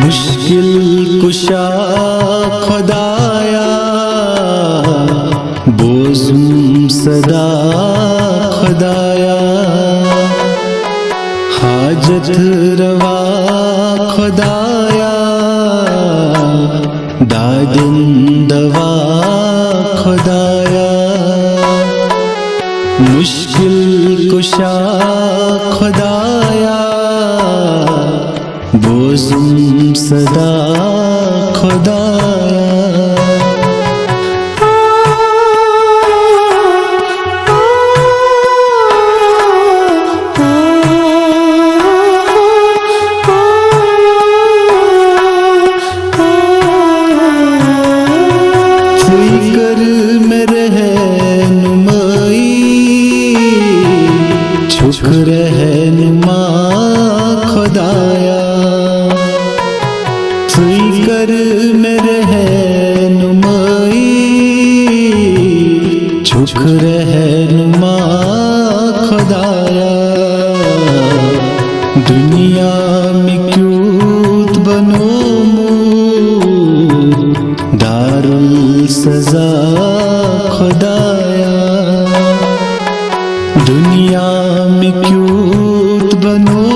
मुश्किल कुशा खुदाया बोज़ुम सदा खुदाया हाजत रवा खुदाया दादिन दवा खुदाया मुश्किल कुशा खुदाया बोज़ुम सदा खुदाया। फिकर में रहनुमाई छुप रहनुमा खुदाया फिकर में रहनुमाई छुप रहनुमा खुदाया दुनिया में क्यों बनो दारुल सजा खुदाया दुनिया में क्यों बनो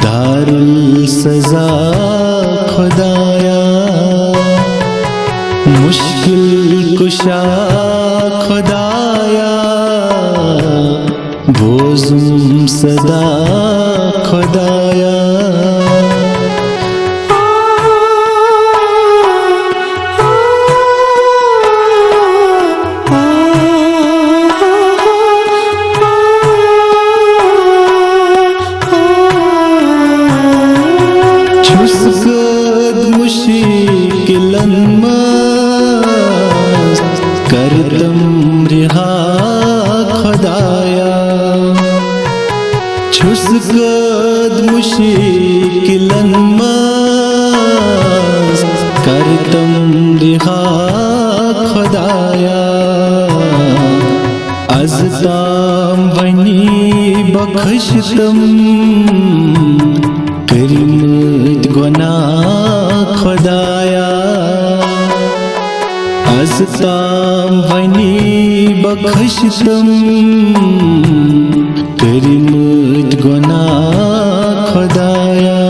दारुल सजा खुदाया मुश्किल कुशा खुदाया बोज़ुम सदा खुदाया। छुसकद मुश्किलन करतम रिहा खुदाया छुसकद मुश्किलन करतम रिहा खुदाया अज़ताम वनी बख्शतम करीमत गुनाह खुदाया अज़ताम वनी बख्शतम करीमत गुनाह खुदाया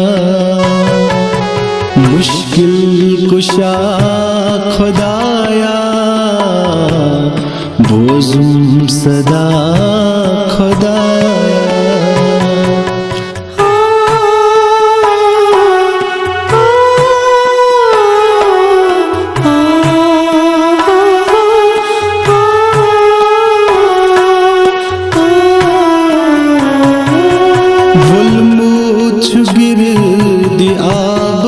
मुश्किल कुशा खुदाया बोज़ुम सदा खुदाया। गिरदी आब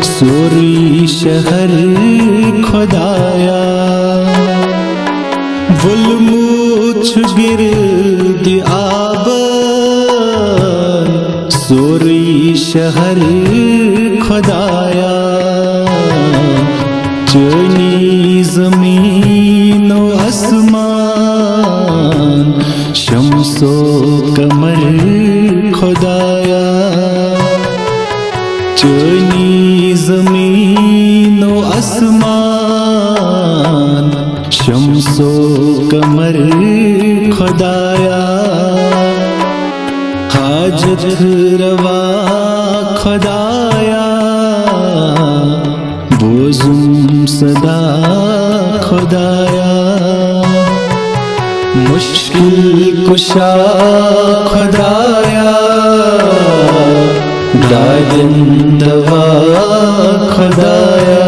सोरी शहर खुदाया बुलमुछ गिरदी आब सोरी शहर खुदाया चनी ज़मीन व आसमान शम्सो कमर खुदाया चनी ज़मीन व आसमान शम्सो कमर खुदाया हाजत रवा खुदाया बोज़ुम सदा खुदाया मुश्किल कुशा खुदाया दादिन दवा खुदाया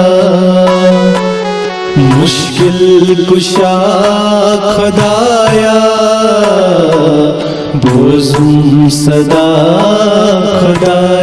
मुश्किल कुशा खुदाया बोज़ुम सदा खुदाया।